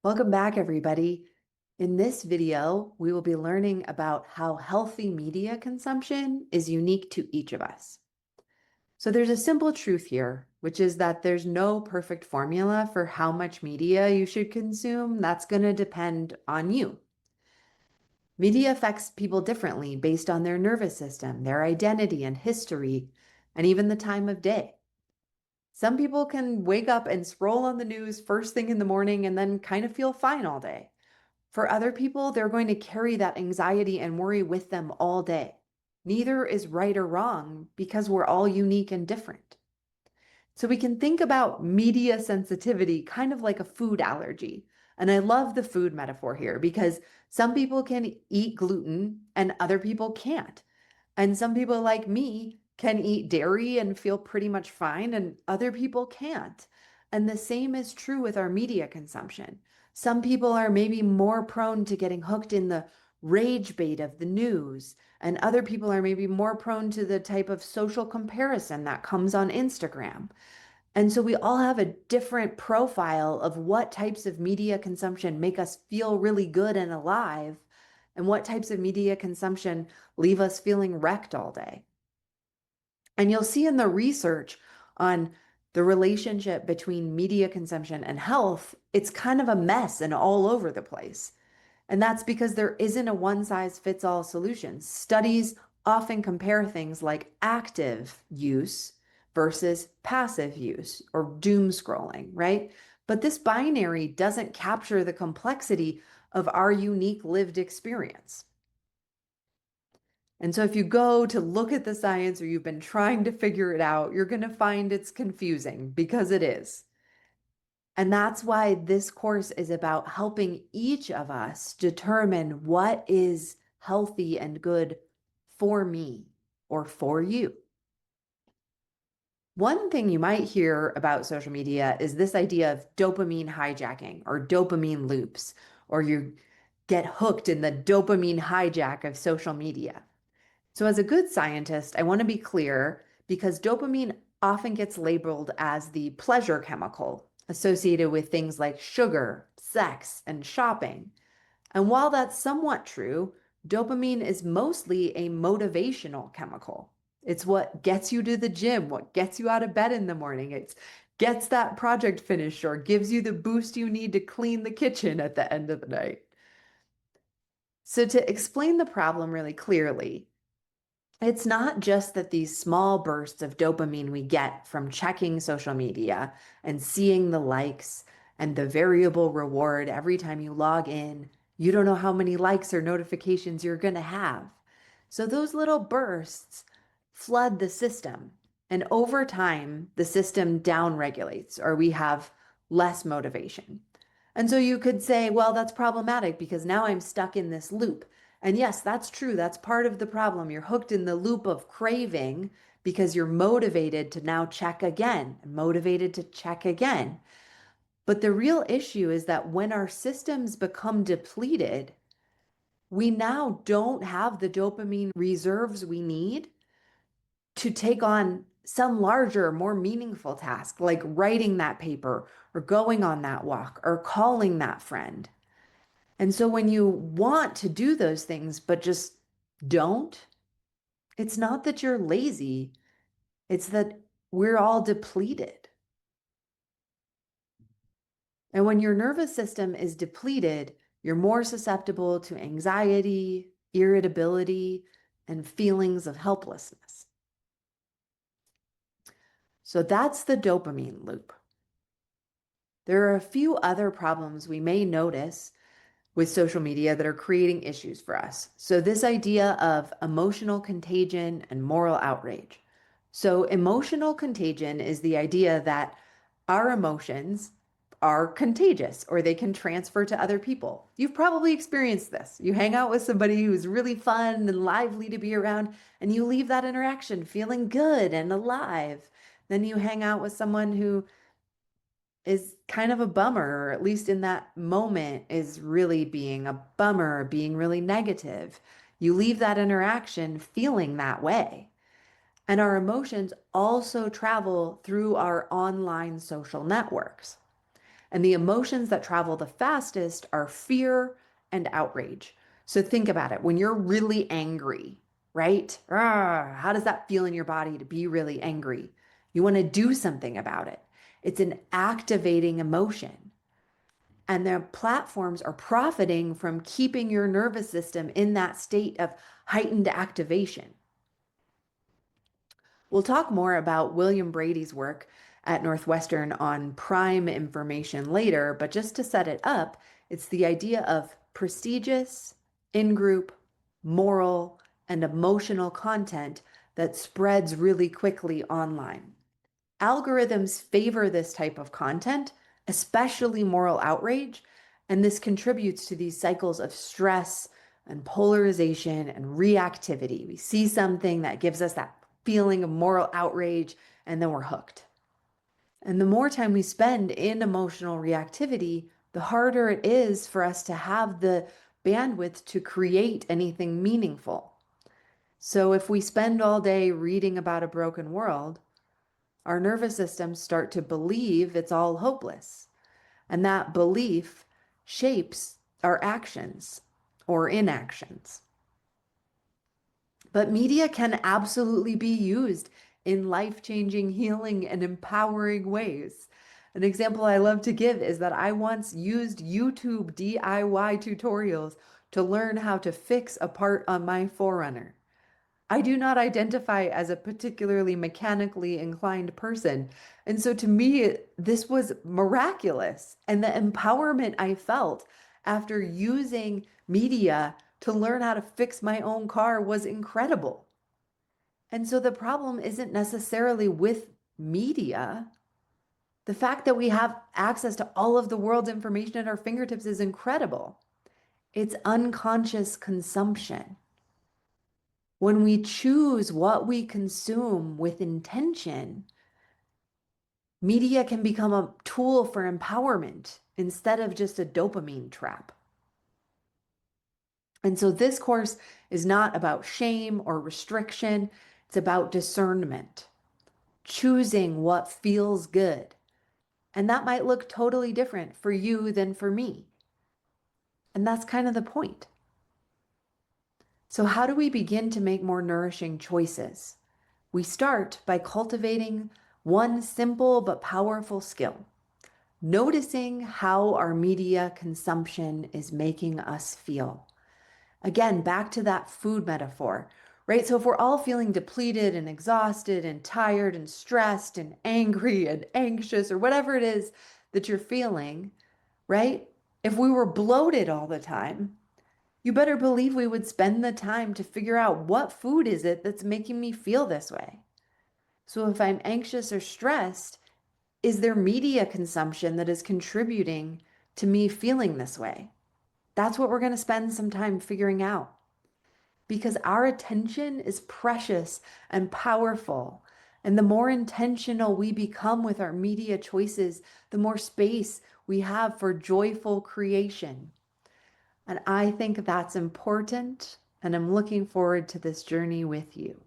Welcome back, everybody. In this video, we will be learning about how healthy media consumption is unique to each of us. So there's a simple truth here, which is that there's no perfect formula for how much media you should consume. That's going to depend on you. Media affects people differently based on their nervous system, their identity and history, and even the time of day. Some people can wake up and scroll on the news first thing in the morning and then kind of feel fine all day. For other people, they're going to carry that anxiety and worry with them all day. Neither is right or wrong because we're all unique and different. So we can think about media sensitivity kind of like a food allergy. And I love the food metaphor here because some people can eat gluten and other people can't. And some people like me can eat dairy and feel pretty much fine, and other people can't. And the same is true with our media consumption. Some people are maybe more prone to getting hooked in the rage bait of the news, and other people are maybe more prone to the type of social comparison that comes on Instagram. And so we all have a different profile of what types of media consumption make us feel really good and alive, and what types of media consumption leave us feeling wrecked all day. And you'll see in the research on the relationship between media consumption and health, it's kind of a mess and all over the place. And that's because there isn't a one size fits all solution. Studies often compare things like active use versus passive use or doom scrolling, right? But this binary doesn't capture the complexity of our unique lived experience. And so if you go to look at the science or you've been trying to figure it out, you're going to find it's confusing because it is. And that's why this course is about helping each of us determine what is healthy and good for me or for you. One thing you might hear about social media is this idea of dopamine hijacking or dopamine loops, or you get hooked in the dopamine hijack of social media. So, as a good scientist, I want to be clear because dopamine often gets labeled as the pleasure chemical associated with things like sugar, sex, and shopping. And while that's somewhat true, dopamine is mostly a motivational chemical. It's what gets you to the gym, what gets you out of bed in the morning. It gets that project finished or gives you the boost you need to clean the kitchen at the end of the night. So, to explain the problem really clearly, it's not just that these small bursts of dopamine we get from checking social media and seeing the likes and the variable reward every time you log in. You don't know how many likes or notifications you're going to have. So those little bursts flood the system. And over time, the system downregulates or we have less motivation. And so you could say, well, that's problematic because now I'm stuck in this loop. And yes, that's true. That's part of the problem. You're hooked in the loop of craving because you're motivated to now check again, motivated to check again. But the real issue is that when our systems become depleted, we now don't have the dopamine reserves we need to take on some larger, more meaningful task, like writing that paper or going on that walk or calling that friend. And so when you want to do those things, but just don't, it's not that you're lazy, it's that we're all depleted. And when your nervous system is depleted, you're more susceptible to anxiety, irritability, and feelings of helplessness. So that's the dopamine loop. There are a few other problems we may notice with social media that are creating issues for us. So, this idea of emotional contagion and moral outrage. So, emotional contagion is the idea that our emotions are contagious or they can transfer to other people. You've probably experienced this. You hang out with somebody who's really fun and lively to be around, and you leave that interaction feeling good and alive. Then you hang out with someone who is kind of a bummer, or at least in that moment is really being a bummer, being really negative. You leave that interaction feeling that way. And our emotions also travel through our online social networks. And the emotions that travel the fastest are fear and outrage. So think about it. When you're really angry, right? How does that feel in your body to be really angry? You want to do something about it. It's an activating emotion. And their platforms are profiting from keeping your nervous system in that state of heightened activation. We'll talk more about William Brady's work at Northwestern on prime information later, but just to set it up, it's the idea of prestigious, in group, moral, and emotional content that spreads really quickly online. Algorithms favor this type of content, especially moral outrage, and this contributes to these cycles of stress and polarization and reactivity. We see something that gives us that feeling of moral outrage, and then we're hooked. And the more time we spend in emotional reactivity, the harder it is for us to have the bandwidth to create anything meaningful. So if we spend all day reading about a broken world, our nervous systems start to believe it's all hopeless. And that belief shapes our actions or inactions. But media can absolutely be used in life-changing, healing, and empowering ways. An example I love to give is that I once used YouTube DIY tutorials to learn how to fix a part on my Forerunner. I do not identify as a particularly mechanically inclined person. And so to me, this was miraculous. And the empowerment I felt after using media to learn how to fix my own car was incredible. And so the problem isn't necessarily with media. The fact that we have access to all of the world's information at our fingertips is incredible. It's unconscious consumption. When we choose what we consume with intention, media can become a tool for empowerment instead of just a dopamine trap. And so this course is not about shame or restriction. It's about discernment, choosing what feels good. And that might look totally different for you than for me. And that's kind of the point. So how do we begin to make more nourishing choices? We start by cultivating one simple but powerful skill, noticing how our media consumption is making us feel. Again, back to that food metaphor, right? So if we're all feeling depleted and exhausted and tired and stressed and angry and anxious or whatever it is that you're feeling, right? If we were bloated all the time, you better believe we would spend the time to figure out what food is it that's making me feel this way. So if I'm anxious or stressed, is there media consumption that is contributing to me feeling this way? That's what we're going to spend some time figuring out. Because our attention is precious and powerful. And the more intentional we become with our media choices, the more space we have for joyful creation. And I think that's important. And I'm looking forward to this journey with you.